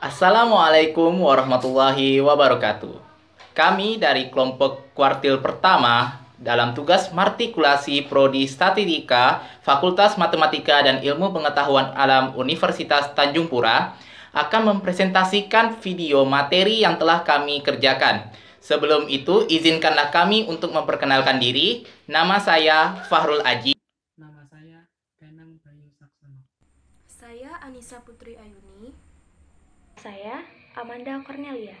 Assalamualaikum warahmatullahi wabarakatuh. Kami dari kelompok kuartil pertama dalam tugas martikulasi Prodi Statistika Fakultas Matematika dan Ilmu Pengetahuan Alam Universitas Tanjung Pura akan mempresentasikan video materi yang telah kami kerjakan. Sebelum itu, izinkanlah kami untuk memperkenalkan diri. Nama saya Fahrul Aji. Nama saya Danang Bayu Saksono. Saya Anissa Putri Ayuni. Saya Amanda Cornelia.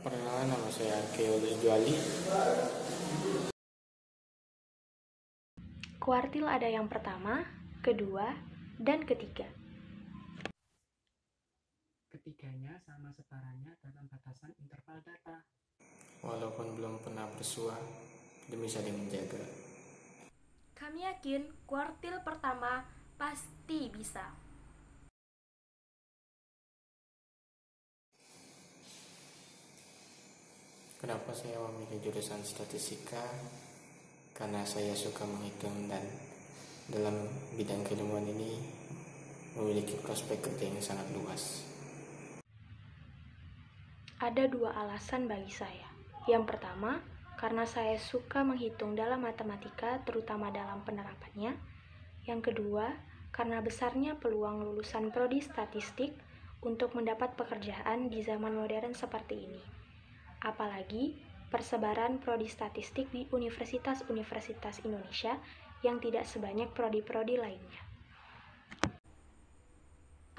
Perkenalkan, nama saya Arkeolus Juali. Kuartil ada yang pertama, kedua, dan ketiga. Ketiganya sama setaranya dalam batasan interval data. Walaupun belum pernah bersua, demi saling menjaga. Kami yakin kuartil pertama pasti bisa. Kenapa saya memilih jurusan statistika? Karena saya suka menghitung dan dalam bidang keilmuan ini memiliki prospek kerja yang sangat luas. Ada dua alasan bagi saya. Yang pertama, karena saya suka menghitung dalam matematika, terutama dalam penerapannya. Yang kedua, karena besarnya peluang lulusan prodi statistik untuk mendapat pekerjaan di zaman modern seperti ini. Apalagi persebaran prodi statistik di universitas-universitas Indonesia yang tidak sebanyak prodi-prodi lainnya.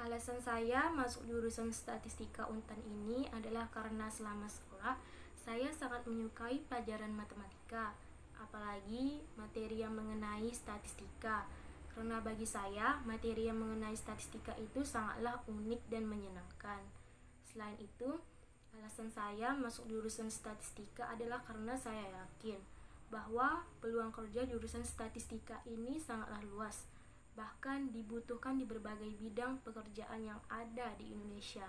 Alasan saya masuk jurusan statistika Untan ini adalah karena selama sekolah saya sangat menyukai pelajaran matematika, apalagi materi yang mengenai statistika. Karena bagi saya, materi yang mengenai statistika itu sangatlah unik dan menyenangkan. Selain itu, alasan saya masuk jurusan statistika adalah karena saya yakin bahwa peluang kerja jurusan statistika ini sangatlah luas, bahkan dibutuhkan di berbagai bidang pekerjaan yang ada di Indonesia.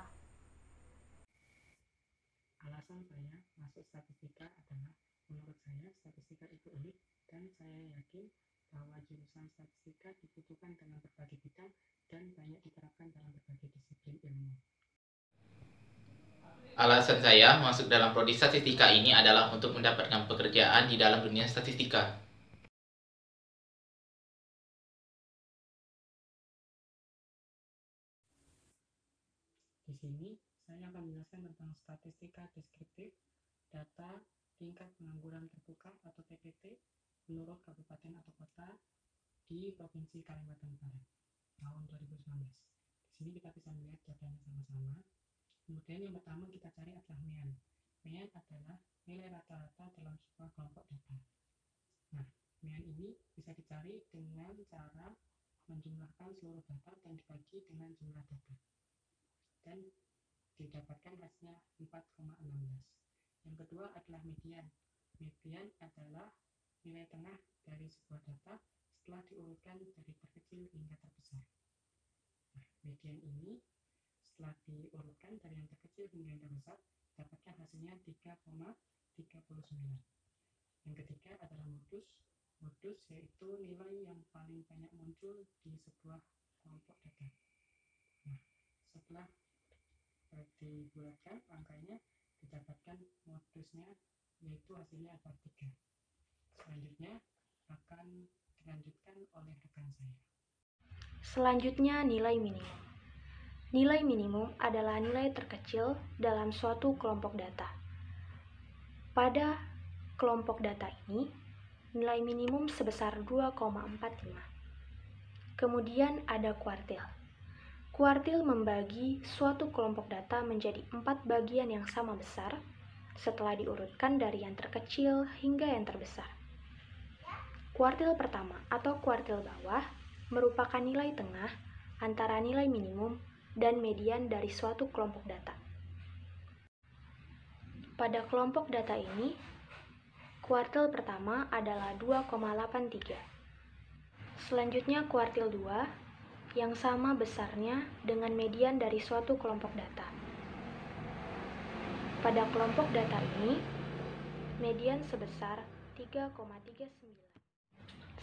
Alasan saya masuk statistika adalah menurut saya statistika itu unik dan saya yakin bahwa jurusan statistika dibutuhkan dalam berbagai bidang dan banyak diterapkan dalam berbagai disiplin ilmu. Alasan saya masuk dalam prodi statistika ini adalah untuk mendapatkan pekerjaan di dalam dunia statistika. Di sini saya akan menjelaskan tentang statistika deskriptif, data tingkat pengangguran terbuka atau TPT menurut kabupaten atau kota di Provinsi Kalimantan Barat tahun 2019. Di sini kita bisa melihat datanya sama-sama. Kemudian yang pertama kita cari adalah MEAN. MEAN adalah nilai rata-rata dalam sebuah kelompok data. Nah, MEAN ini bisa dicari dengan cara menjumlahkan seluruh data dan dibagi dengan jumlah data. Dan didapatkan hasilnya 4,16. Yang kedua adalah median. Median adalah nilai tengah dari sebuah data setelah diurutkan dari terkecil hingga terbesar. Nah, median ini setelah diurutkan dari yang terkecil hingga yang terbesar, dapatkan hasilnya 3,39. Yang ketiga adalah modus. Modus yaitu nilai yang paling banyak muncul di sebuah kelompok data. Nah, setelah dibulatkan angkanya, didapatkan modusnya, yaitu hasilnya ada 3. Selanjutnya akan dilanjutkan oleh rekan saya. Selanjutnya, nilai minimum. Nilai minimum adalah nilai terkecil dalam suatu kelompok data. Pada kelompok data ini, nilai minimum sebesar 2,45. Kemudian ada kuartil. Kuartil membagi suatu kelompok data menjadi 4 bagian yang sama besar setelah diurutkan dari yang terkecil hingga yang terbesar. Kuartil pertama atau kuartil bawah merupakan nilai tengah antara nilai minimum dan median dari suatu kelompok data. Pada kelompok data ini, kuartil pertama adalah 2,83. Selanjutnya kuartil 2 yang sama besarnya dengan median dari suatu kelompok data. Pada kelompok data ini, median sebesar 3,39.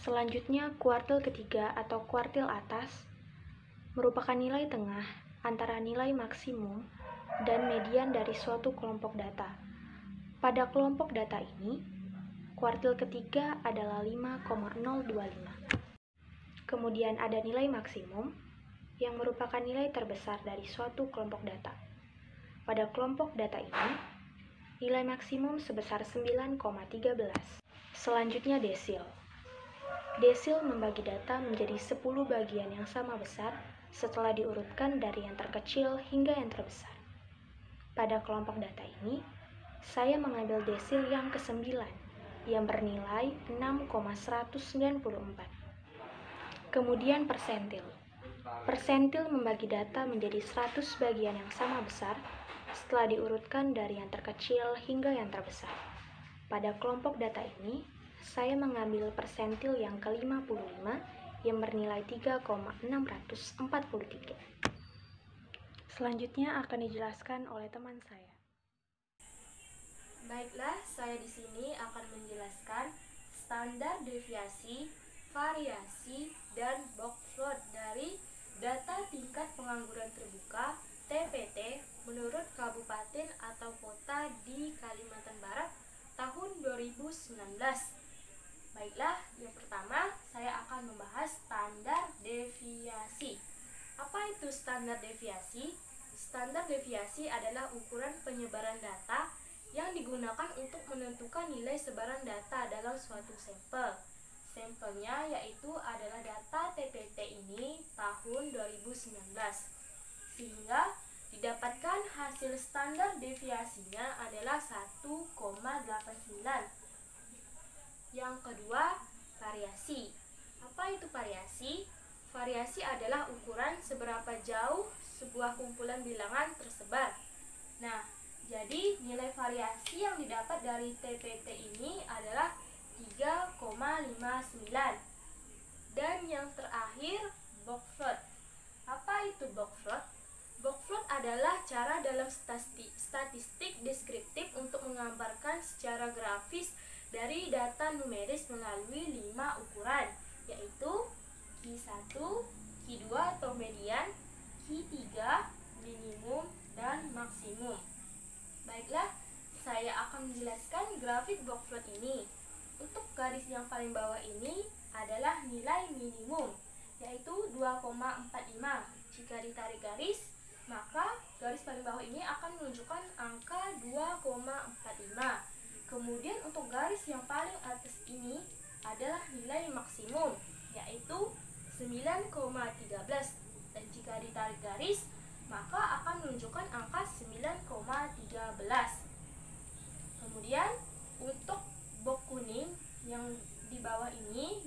Selanjutnya kuartil ketiga atau kuartil atas merupakan nilai tengah antara nilai maksimum dan median dari suatu kelompok data. Pada kelompok data ini, kuartil ketiga adalah 5,025. Kemudian ada nilai maksimum yang merupakan nilai terbesar dari suatu kelompok data. Pada kelompok data ini, nilai maksimum sebesar 9,13. Selanjutnya desil. Desil membagi data menjadi 10 bagian yang sama besar setelah diurutkan dari yang terkecil hingga yang terbesar. Pada kelompok data ini, saya mengambil desil yang ke-9 yang bernilai 6,194. Kemudian persentil. Persentil membagi data menjadi 100 bagian yang sama besar setelah diurutkan dari yang terkecil hingga yang terbesar. Pada kelompok data ini, saya mengambil persentil yang ke-55 yang bernilai 3,643. Selanjutnya akan dijelaskan oleh teman saya. Baiklah, saya di sini akan menjelaskan standar deviasi, variasi, dan box plot dari data tingkat pengangguran terbuka TPT menurut kabupaten atau kota di Kalimantan Barat tahun 2019. Baiklah, yang pertama saya akan membahas standar deviasi. Apa itu standar deviasi? Standar deviasi adalah ukuran penyebaran data yang digunakan untuk menentukan nilai sebaran data dalam suatu sampel. Sampelnya yaitu adalah data TPT ini tahun 2019. Sehingga didapatkan hasil standar deviasinya adalah 1,89. Yang kedua, variasi. Apa itu variasi? Variasi adalah ukuran seberapa jauh sebuah kumpulan bilangan tersebar. Nah, jadi nilai variasi yang didapat dari TPT ini adalah 3,59. Dan yang terakhir, box plot. Apa itu box plot? Box plot adalah cara dalam statistik deskriptif untuk menggambarkan secara grafis dari data numeris melalui 5 ukuran, yaitu Q1, Q2 atau median, Q3, minimum, dan maksimum. Baiklah, saya akan menjelaskan grafik box plot ini. Untuk garis yang paling bawah ini adalah nilai minimum, yaitu 2,45. Jika ditarik garis, maka garis paling bawah ini akan menunjukkan angka 2,45. Kemudian untuk garis yang paling atas ini adalah nilai maksimum, yaitu 9,13. Dan jika ditarik garis, maka akan menunjukkan angka 9,13. Kemudian untuk box kuning yang di bawah ini,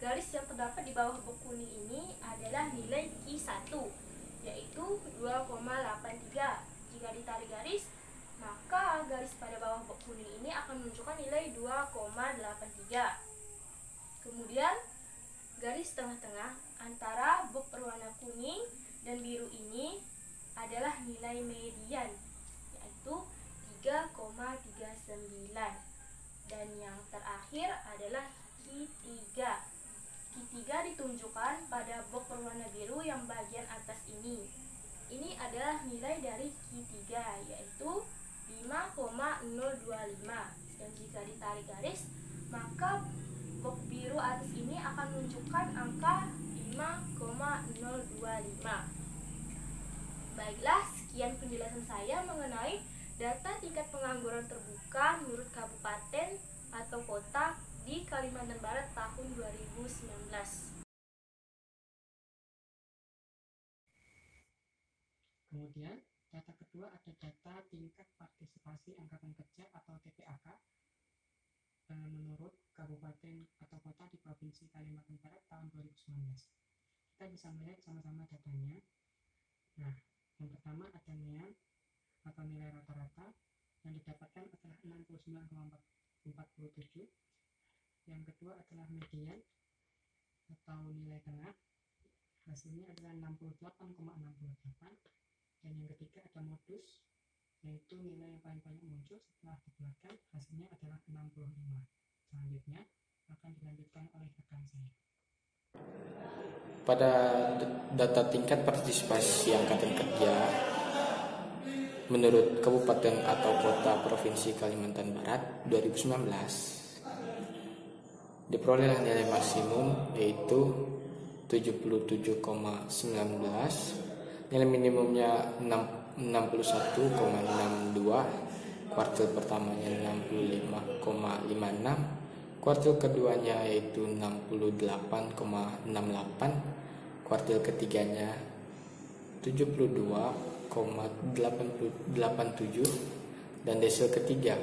garis yang terdapat di bawah box kuning ini adalah nilai Q1, yaitu 2,83. Jika ditarik garis, maka garis pada bawah box kuning ini akan menunjukkan nilai 2,83. Kemudian garis tengah-tengah antara box berwarna kuning dan biru ini adalah nilai median, yaitu 3,39. Dan yang terakhir adalah Q3. Q3 ditunjukkan pada box berwarna biru yang bagian atas ini. Ini adalah nilai dari Q3, yaitu 5,025. Dan jika ditarik garis, maka box biru atas ini akan menunjukkan angka 5,025. Baiklah, sekian penjelasan saya mengenai data tingkat pengangguran terbuka menurut kabupaten atau kota di Kalimantan Barat tahun 2019. Kemudian, data kedua ada data tingkat partisipasi angkatan kerja atau TPAK menurut kabupaten atau kota di Provinsi Kalimantan Barat tahun 2019. Kita bisa melihat sama-sama datanya. Nah, yang pertama ada NEAN atau nilai rata-rata yang didapatkan adalah 69,47. Yang kedua adalah median atau nilai tengah, hasilnya adalah 68,68. Dan yang ketiga ada modus, yaitu nilai yang paling banyak muncul setelah dibulatkan, hasilnya adalah 65. Selanjutnya akan dilanjutkan oleh rekan saya. Pada data tingkat partisipasi angkatan kerja menurut kabupaten atau kota Provinsi Kalimantan Barat 2019 diperoleh nilai maksimum yaitu 77,19, nilai minimumnya 61,62, kuartil pertamanya 65,56, kuartil keduanya yaitu 68,68, kuartil ketiganya 72,87, dan desil ketiga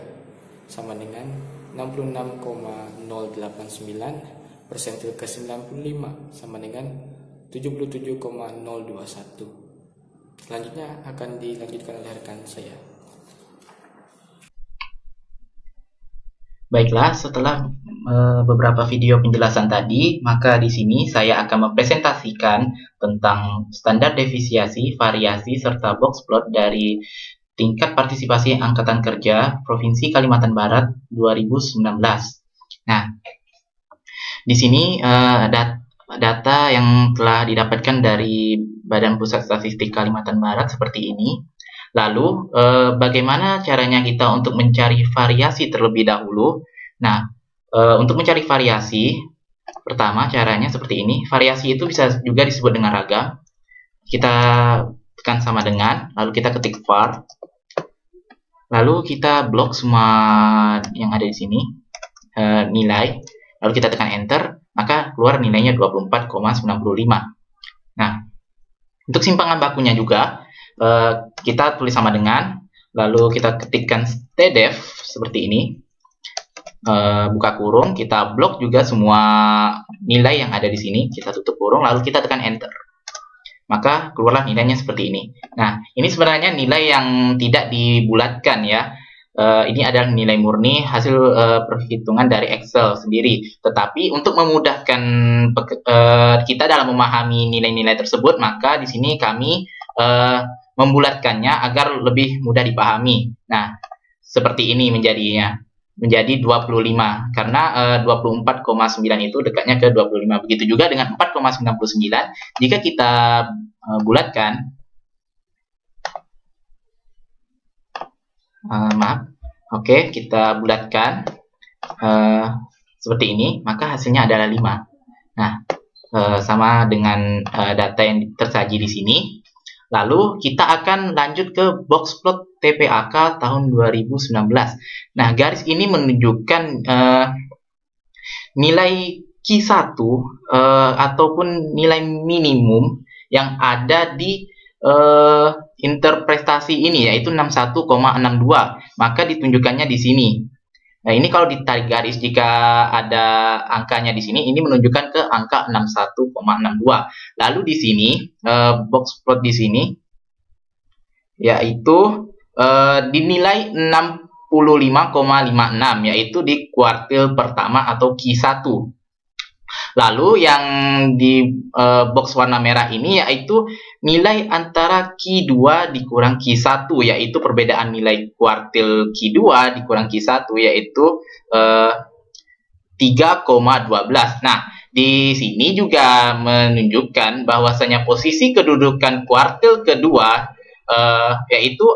sama dengan 66,089, persentil ke-95 sama dengan 77,021. Selanjutnya akan dilanjutkan oleh rekan saya. Baiklah, setelah beberapa video penjelasan tadi, maka di sini saya akan mempresentasikan tentang standar defisiasi, variasi, serta box plot dari tingkat partisipasi Angkatan Kerja Provinsi Kalimantan Barat 2019. Nah, di sini data yang telah didapatkan dari Badan Pusat Statistik Kalimantan Barat seperti ini. Lalu, bagaimana caranya kita untuk mencari variasi terlebih dahulu? Nah, untuk mencari variasi, pertama caranya seperti ini. Variasi itu bisa juga disebut dengan ragam. Kita tekan sama dengan, lalu kita ketik var. Lalu kita blok semua yang ada di sini, nilai. Lalu kita tekan enter, maka keluar nilainya 24,95. Nah, untuk simpangan bakunya juga, kita tulis sama dengan, lalu kita ketikkan stdef seperti ini, buka kurung, kita blok juga semua nilai yang ada di sini, kita tutup kurung, lalu kita tekan enter, maka keluarlah nilainya seperti ini. Nah, ini sebenarnya nilai yang tidak dibulatkan ya. Ini adalah nilai murni hasil perhitungan dari Excel sendiri. Tetapi untuk memudahkan kita dalam memahami nilai-nilai tersebut, maka di sini kami membulatkannya agar lebih mudah dipahami. Nah, seperti ini menjadinya. Menjadi 25 karena 24,9 itu dekatnya ke 25. Begitu juga dengan 4,99 jika kita bulatkan. Oke, kita bulatkan seperti ini, maka hasilnya adalah 5. Nah, sama dengan data yang tersaji di sini. Lalu kita akan lanjut ke box plot TPAK tahun 2019. Nah, garis ini menunjukkan nilai Q1 ataupun nilai minimum yang ada di interpretasi ini, yaitu 61,62. Maka ditunjukkannya di sini. Nah, ini kalau ditarik garis, jika ada angkanya di sini, ini menunjukkan ke angka 61,62. Lalu di sini, box plot di sini, yaitu dinilai 65,56, yaitu di kuartil pertama atau Q1. Lalu yang di box warna merah ini yaitu nilai antara Q2 dikurang Q1, yaitu perbedaan nilai kuartil Q2 dikurang Q1 yaitu 3,12. Nah, di sini juga menunjukkan bahwasanya posisi kedudukan kuartil kedua yaitu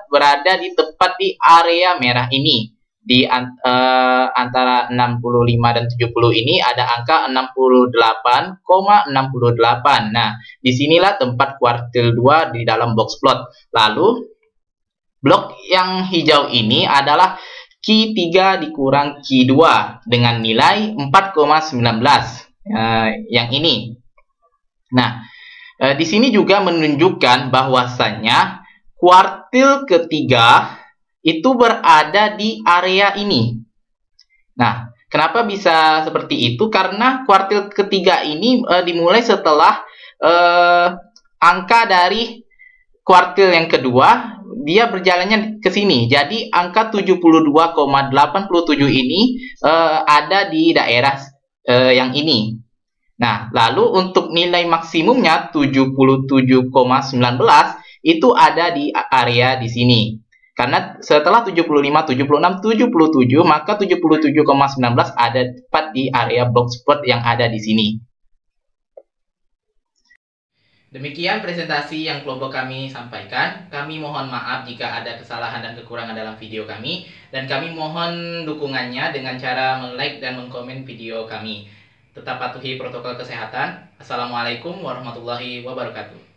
berada di tepat di area merah ini. Di antara 65 dan 70 ini ada angka 68,68. Nah, disinilah tempat kuartil 2 di dalam box plot. Lalu, blok yang hijau ini adalah Q3 dikurang Q2 dengan nilai 4,19. Yang ini. Nah, di sini juga menunjukkan bahwasannya kuartil ketiga itu berada di area ini. Nah, kenapa bisa seperti itu? Karena kuartil ketiga ini dimulai setelah angka dari kuartil yang kedua, dia berjalannya ke sini. Jadi, angka 72,87 ini ada di daerah yang ini. Nah, lalu untuk nilai maksimumnya 77,19 itu ada di area di sini. Karena setelah 75, 76, 77, maka 77,19 ada tepat di area box plot yang ada di sini. Demikian presentasi yang kelompok kami sampaikan. Kami mohon maaf jika ada kesalahan dan kekurangan dalam video kami. Dan kami mohon dukungannya dengan cara like dan mengkomen video kami. Tetap patuhi protokol kesehatan. Assalamualaikum warahmatullahi wabarakatuh.